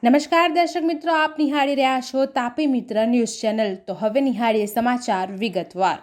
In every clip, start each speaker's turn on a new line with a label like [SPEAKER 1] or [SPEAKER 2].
[SPEAKER 1] નમસ્કાર દર્શક મિત્રો, આપ નિહાળી રહ્યા છો તાપી મિત્ર ન્યૂઝ ચેનલ। તો હવે નિહાળીએ સમાચાર વિગતવાર।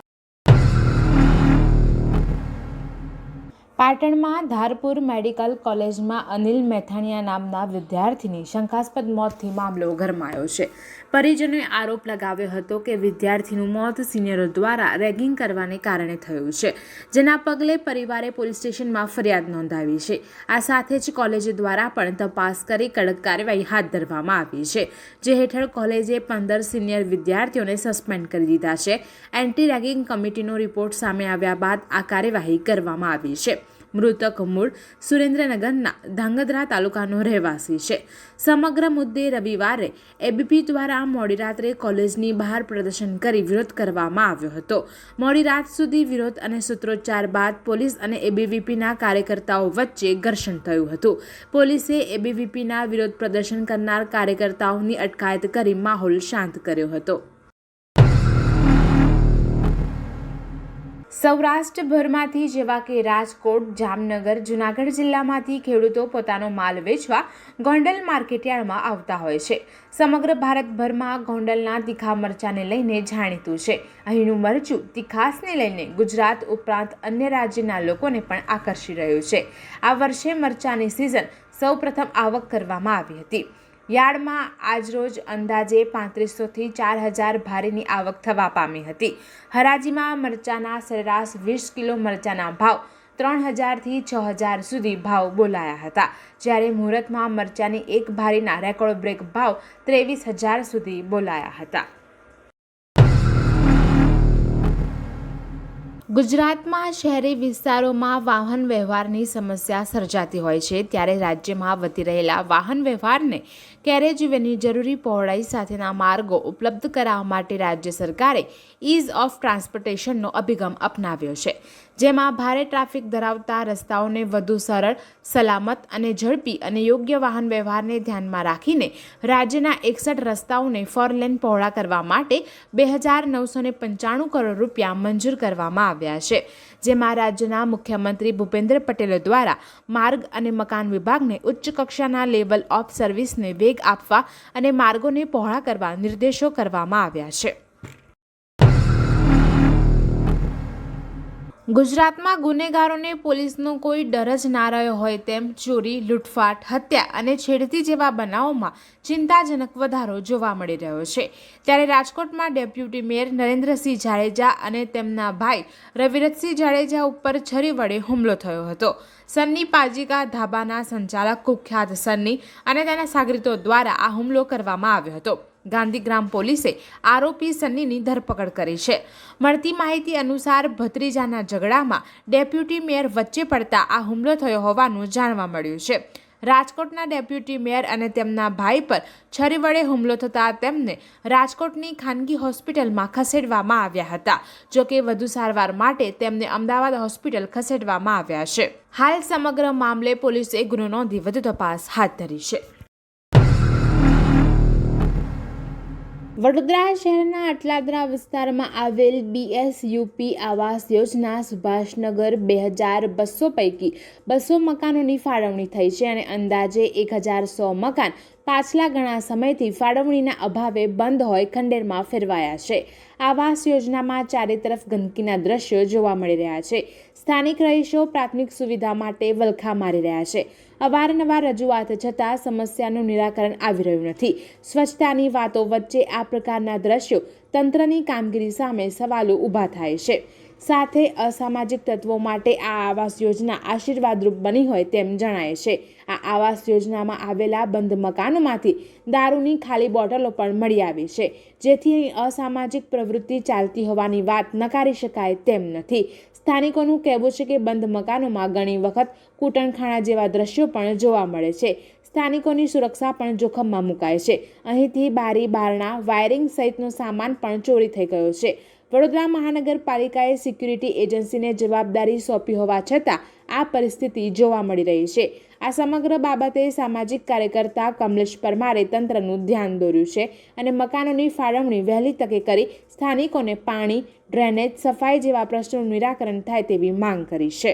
[SPEAKER 1] પાટણમાં ધારપુર મેડિકલ કોલેજમાં અનિલ મેથાણીયા નામના વિદ્યાર્થીની શંકાસ્પદ મોતથી મામલો ગરમાયો છે। પરિજનોએ આરોપ લગાવ્યો હતો કે વિદ્યાર્થીનું મોત સિનિયરો દ્વારા રેગિંગ કરવાને કારણે થયું છે, જેના પગલે પરિવારે પોલીસ સ્ટેશનમાં ફરિયાદ નોંધાવી છે। આ સાથે જ કોલેજ દ્વારા પણ તપાસ કરી કડક કાર્યવાહી હાથ ધરવામાં આવી છે, જે હેઠળ કોલેજે 15 સિનિયર વિદ્યાર્થીઓને સસ્પેન્ડ કરી દીધા છે। એન્ટી રેગિંગ કમિટીનો રિપોર્ટ સામે આવ્યા બાદ આ કાર્યવાહી કરવામાં આવી છે। મૃતક મૂળ સુરેન્દ્રનગરના ધાંગધ્રા તાલુકાનો રહેવાસી છે। સમગ્ર મુદ્દે રવિવારે એબીપી દ્વારા મોડી રાત્રે કોલેજની બહાર પ્રદર્શન કરી વિરોધ કરવામાં આવ્યો હતો। મોડી રાત સુધી વિરોધ અને સૂત્રોચ્ચાર બાદ પોલીસ અને એબીવીપીના કાર્યકર્તાઓ વચ્ચે ઘર્ષણ થયું હતું। પોલીસે એબીવીપીના વિરોધ પ્રદર્શન કરનાર કાર્યકર્તાઓની અટકાયત કરી માહોલ શાંત કર્યો હતો। સૌરાષ્ટ્રભરમાંથી જેવા કે રાજકોટ, જામનગર, જૂનાગઢ જિલ્લામાંથી ખેડૂતો પોતાનો માલ વેચવા ગોંડલ માર્કેટયાર્ડમાં આવતા હોય છે। સમગ્ર ભારતભરમાં ગોંડલના તીખા મરચાંને લઈને જાણીતું છે। અહીંનું મરચું તીખાસને લઈને ગુજરાત ઉપરાંત અન્ય રાજ્યના લોકોને પણ આકર્ષી રહ્યું છે। આ વર્ષે મરચાંની સિઝન સૌપ્રથમ આવક કરવામાં આવી હતી। યાર્ડમાં આજરોજ અંદાજે 3500થી 4000 ભારીની આવક થવા પામી હતી। હરાજીમાં મરચાના સરેરાશ 20 કિલો મરચાના ભાવ 3000થી 6000 સુધી ભાવ બોલાયા હતા, જ્યારે મુહૂર્તમાં મરચાની એક ભારીના રેકોર્ડ બ્રેક ભાવ 23000 સુધી બોલાયા હતા। ગુજરાતમાં શહેરી વિસ્તારોમાં વાહન વ્યવહારની સમસ્યા સર્જાતી હોય છે, ત્યારે રાજ્યમાં વધી રહેલા વાહન વ્યવહારને કેરેજવેની જરૂરી પહોળાઈ સાથેના માર્ગો ઉપલબ્ધ કરાવવા માટે રાજ્ય સરકારે ઇઝ ઓફ ટ્રાન્સપોર્ટેશનનો અભિગમ અપનાવ્યો છે, જેમાં ભારે ટ્રાફિક ધરાવતા રસ્તાઓને વધુ સરળ, સલામત અને ઝડપી અને યોગ્ય વાહન વ્યવહારને ધ્યાનમાં રાખીને રાજ્યના 61 રસ્તાઓને 4 લેન પહોળા કરવા માટે 2995 કરોડ રૂપિયા મંજૂર કરવામાં આવ્યા છે, જેમાં રાજ્યના મુખ્યમંત્રી ભૂપેન્દ્ર પટેલ દ્વારા માર્ગ અને મકાન વિભાગને ઉચ્ચ કક્ષાના લેવલ ઓફ સર્વિસને વેગ આપવા અને માર્ગોને પહોળા કરવા નિર્દેશો કરવામાં આવ્યા છે। ગુજરાતમાં ગુનેગારોને પોલીસનો કોઈ ડર જ ના રહ્યો હોય તેમ ચોરી, લૂંટફાટ, હત્યા અને છેડતી જેવા બનાવોમાં ચિંતાજનક વધારો જોવા મળી રહ્યો છે। ત્યારે રાજકોટમાં ડેપ્યુટી મેયર નરેન્દ્રસિંહ જાડેજા અને તેમના ભાઈ રવિરતસિંહ જાડેજા ઉપર છરી વડે હુમલો થયો હતો। સન્ની પાજીકા ધાબાના સંચાલક કુખ્યાત સન્ની અને તેના સાગરીતો દ્વારા આ હુમલો કરવામાં આવ્યો હતો। ગાંધીગ્રામ પોલીસે આરોપી સન્નીની ધરપકડ કરી છે। મળતી માહિતી અનુસાર ભત્રીજાના ઝઘડામાં ડેપ્યુટી મેયર વચ્ચે પડતા આ હુમલો થયો હોવાનું જાણવા મળ્યું છે। રાજકોટના ડેપ્યુટી મેયર અને તેમના ભાઈ પર છરી વડે હુમલો થતાં તેમને રાજકોટની ખાનગી હોસ્પિટલમાં ખસેડવામાં આવ્યા હતા, જોકે વધુ સારવાર માટે તેમને અમદાવાદ હોસ્પિટલ ખસેડવામાં આવ્યા છે। હાલ સમગ્ર મામલે પોલીસે ગુનો નોંધી વધુ તપાસ હાથ ધરી છે। વડોદરા શહેરના અટલાદરા વિસ્તારમાં આવેલ BSUP આવાસ યોજના સુભાષનગર 2200 પૈકી 200 મકાનોની ફાળવણી થઈ છે અને અંદાજે 1100 મકાન પાછલા ઘણા સમયથી ફાળવણીના અભાવે બંધ હોય ખંડેરમાં ફેરવાયા છે। આવાસ યોજનામાં ચારે તરફ ગંદકીના દ્રશ્યો જોવા મળી રહ્યા છે। સ્થાનિક રહીશો પ્રાથમિક સુવિધા માટે વલખા મારી રહ્યા છે। અવારનવાર રજૂઆત છતાં સમસ્યાનું નિરાકરણ આવી રહ્યું નથી। સ્વચ્છતાની વાતો વચ્ચે આ પ્રકારના દ્રશ્યો તંત્રની કામગીરી સામે સવાલો ઊભા થાય છે। સાથે અસામાજિક તત્વો માટે આ આવાસ યોજના આશીર્વાદરૂપ બની હોય તેમ જણાય છે। આ આવાસ યોજનામાં આવેલા બંધ મકાનોમાંથી દારૂની ખાલી બોટલો પણ મળી આવી છે, જેથી અહીં અસામાજિક પ્રવૃત્તિ ચાલતી હોવાની વાત નકારી શકાય તેમ નથી। સ્થાનિકોનું કહેવું છે કે બંધ મકાનોમાં ઘણી વખત કૂટણખાણા જેવા દ્રશ્યો પણ જોવા મળે છે। સ્થાનિકોની સુરક્ષા પણ જોખમમાં મુકાય છે। અહીંથી બારી બારણા, વાયરિંગ સહિતનો સામાન પણ ચોરી થઈ ગયો છે। વડોદરા મહાનગરપાલિકાએ સિક્યુરિટી એજન્સીને જવાબદારી સોંપી હોવા છતાં આ પરિસ્થિતિ જોવા મળી રહી છે। આ સમગ્ર બાબતે સામાજિક કાર્યકર્તા કમલેશ પરમારે તંત્રનું ધ્યાન દોર્યું છે અને મકાનોની ફાળવણી વહેલી તકે કરી સ્થાનિકોને પાણી, ડ્રેનેજ, સફાઈ જેવા પ્રશ્નોનું નિરાકરણ થાય તેવી માંગ કરી છે।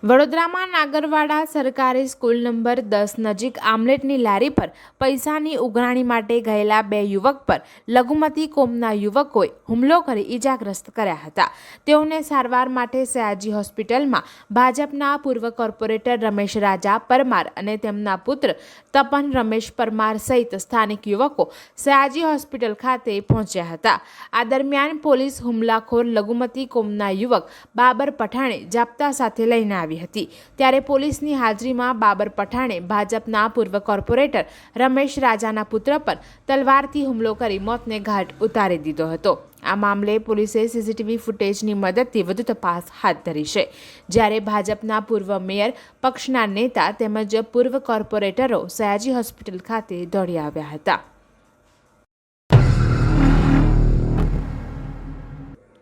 [SPEAKER 1] વડોદરામાં નાગરવાડા સરકારી સ્કૂલ નંબર 10 નજીક આમલેટની લારી પર પૈસાની ઉઘરાણી માટે ગયેલા 2 યુવક પર લઘુમતી કોમના યુવકોએ હુમલો કરી ઈજાગ્રસ્ત કર્યા હતા. તેઓને સારવાર માટે સયાજી હોસ્પિટલમાં ભાજપના પૂર્વ કોર્પોરેટર રમેશ રાજા પરમાર અને તેમના પુત્ર તપન રમેશ પરમાર સહિત સ્થાનિક યુવકો સયાજી હોસ્પિટલ ખાતે પહોંચ્યા હતા. આ દરમિયાન પોલીસ હુમલાખોર લઘુમતી કોમના યુવક બાબર પઠાણે જાપ્તા સાથે લઈને આવી હતી. ત્યારે પોલીસની હાજરીમાં બાબર પઠાણે ભાજપના પૂર્વ કોર્પોરેટર રમેશ રાજાના પુત્ર પર તલવારથી હુમલો કરી મોતને ઘાટ ઉતારી દીધો હતો. આ મામલે પોલીસે સીસીટીવી ફૂટેજની મદદથી વધુ તપાસ હાથ ધરી છે. જ્યારે ભાજપના પૂર્વ મેયર, પક્ષના નેતા તેમજ પૂર્વ કોર્પોરેટરો સયાજી હોસ્પિટલ ખાતે દોડી આવ્યા હતા.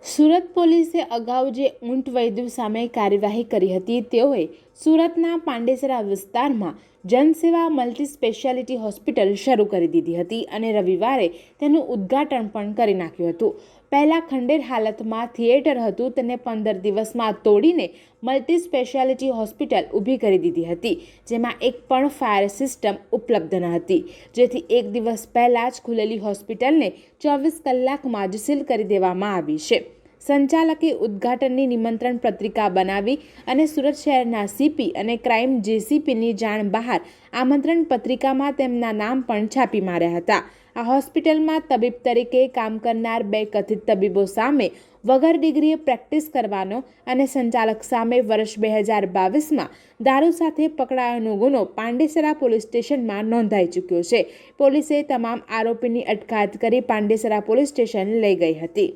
[SPEAKER 1] સુરત પોલીસે અગાઉ જે ઊંટ વૈદ્ય સામે કાર્યવાહી કરી હતી, તેઓએ સુરતના પાંડેસરા વિસ્તારમાં જનસેવા મલ્ટી સ્પેશિયાલિટી હોસ્પિટલ શરૂ કરી દીધી હતી અને રવિવારે તેનું ઉદ્ઘાટન પણ કરી નાખ્યું હતું. પહેલાં ખંડેર હાલતમાં થિયેટર હતું, તેને 15 દિવસમાં તોડીને મલ્ટી સ્પેશિયાલિટી હોસ્પિટલ ઊભી કરી દીધી હતી, જેમાં એક પણ ફાયર સિસ્ટમ ઉપલબ્ધ ન હતી, જેથી એક દિવસ પહેલાં જ ખુલેલી હોસ્પિટલને 24 કલાકમાં જ સીલ કરી દેવામાં આવી છે. સંચાલકે ઉદ્ઘાટનની નિમંત્રણ પત્રિકા બનાવી અને સુરત શહેરના સીપી અને ક્રાઇમ જેસીપીની જાણ બહાર આમંત્રણ પત્રિકામાં તેમના નામ પણ છાપી માર્યા હતા. આ હોસ્પિટલમાં તબીબ તરીકે કામ કરનાર 2 કથિત તબીબો સામે વગર ડિગ્રીએ પ્રેક્ટિસ કરવાનો અને સંચાલક સામે વર્ષ 2022માં દારૂ સાથે પકડાયોનો ગુનો પાંડેસરા પોલીસ સ્ટેશનમાં નોંધાઈ ચૂક્યો છે. પોલીસે તમામ આરોપીની અટકાયત કરી પાંડેસરા પોલીસ સ્ટેશન લઈ ગઈ હતી.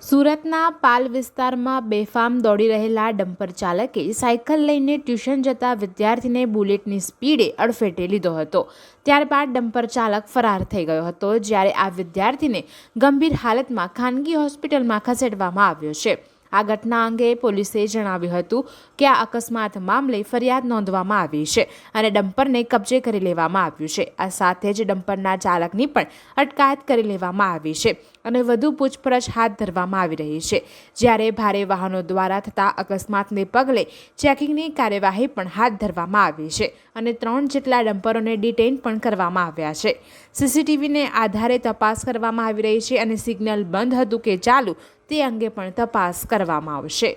[SPEAKER 1] સુરતના પાલ વિસ્તારમાં બેફામ દોડી રહેલા ડમ્પર ચાલકે સાયકલ લઈને ટ્યુશન જતા વિદ્યાર્થીને બુલેટની સ્પીડે અડફેટે લીધો હતો. ત્યારબાદ ડમ્પર ચાલક ફરાર થઈ ગયો હતો. જ્યારે આ વિદ્યાર્થીને ગંભીર હાલતમાં ખાનગી હોસ્પિટલમાં ખસેડવામાં આવ્યો છે. આ ઘટના અંગે પોલીસે જણાવ્યું હતું કે આ અકસ્માત મામલે ફરિયાદ નોંધવામાં આવી છે અને ડમ્પરને કબજે કરી લેવામાં આવ્યું છે. આ સાથે જ ડમ્પરના ચાલકની પણ અટકાયત કરી લેવામાં આવી છે અને વધુ પૂછપરછ હાથ ધરવામાં આવી રહી છે. જ્યારે ભારે વાહનો દ્વારા થતા અકસ્માતને પગલે ચેકિંગની કાર્યવાહી પણ હાથ ધરવામાં આવી છે અને 3 જેટલા ડમ્પરોને ડિટેઇન પણ કરવામાં આવ્યા છે. સીસીટીવીને આધારે તપાસ કરવામાં આવી રહી છે અને સિગ્નલ બંધ હતું કે ચાલુ તે અંગે પણ તપાસ કરવામાં આવશે.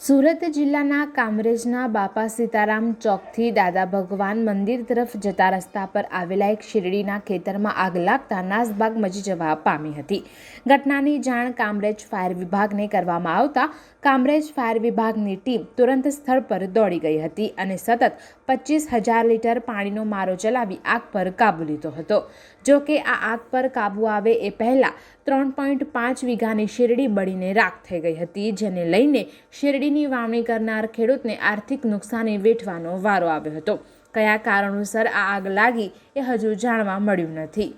[SPEAKER 1] સુરત જિલ્લાના કામરેજના બાપા સીતારામ ચોકથી દાદા ભગવાન મંદિર તરફ જતા રસ્તા પર આવેલા એક શેરડીના ખેતરમાં આગ લાગતા નાસભાગ મચી જવા પામી હતી. ઘટનાની જાણ કામરેજ ફાયર વિભાગને કરવામાં આવતા કામરેજ ફાયર વિભાગની ટીમ તુરંત સ્થળ પર દોડી ગઈ હતી અને સતત 25,000 લીટર પાણીનો મારો ચલાવી આગ પર કાબૂ લીધો હતો. જો કે આ આગ પર કાબૂ આવે એ પહેલાં 3.5 વીઘાની શેરડી બળીને રાખ થઈ ગઈ હતી, જેને લઈને શેરડીની વાવણી કરનાર ખેડૂતને આર્થિક નુકસાની વેઠવાનો વારો આવ્યો હતો. કયા કારણોસર આ આગ લાગી એ હજુ જાણવા મળ્યું નથી.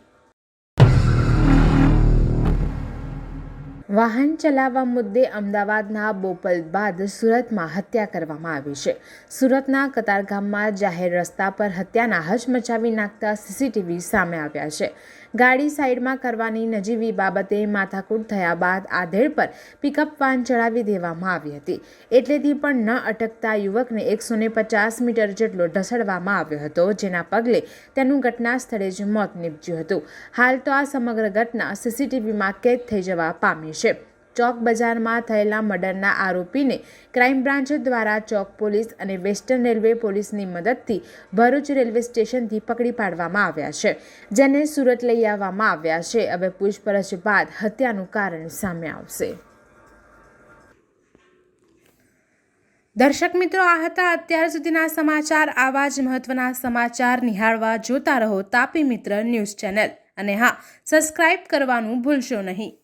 [SPEAKER 1] વાહન ચલાવવા મુદ્દે અમદાવાદના બોપલ બાદ સુરતમાં હત્યા કરવામાં આવી છે. સુરતના કતારગામમાં જાહેર રસ્તા પર હત્યાના હચમચાવી નાખતા સીસીટીવી સામે આવ્યા છે. ગાડી સાઈડમાં કરવાની નજીવી બાબતે માથાકૂટ થયા બાદ આધેડ પર પિકઅપ વાન ચડાવી દેવામાં આવી હતી. એટલેથી પણ ન અટકતા યુવકને 150 મીટર જેટલો ઢસડવામાં આવ્યો હતો, જેના પગલે તેનું ઘટના સ્થળે જ મોત નીપજ્યું હતું. હાલ તો આ સમગ્ર ઘટના સીસીટીવીમાં કેદ થઈ જવા પામી છે. ચોક બજારમાં થયેલા મર્ડરના આરોપીને ક્રાઇમ બ્રાન્ચ દ્વારા ચોક પોલીસ અને વેસ્ટર્ન રેલવે પોલીસની મદદથી ભરૂચ રેલવે સ્ટેશનથી પકડી પાડવામાં આવ્યા છે, જેને સુરત લઈ આવવામાં આવ્યા છે. હવે પૂછપરછ બાદ હત્યાનું કારણ સામે આવશે. દર્શક મિત્રો, આ હતા અત્યાર સુધીના સમાચાર. આવા જ મહત્વના સમાચાર નિહાળવા જોતા રહો તાપી મિત્ર ન્યૂઝ ચેનલ અને હા, સબસ્ક્રાઇબ કરવાનું ભૂલશો નહીં.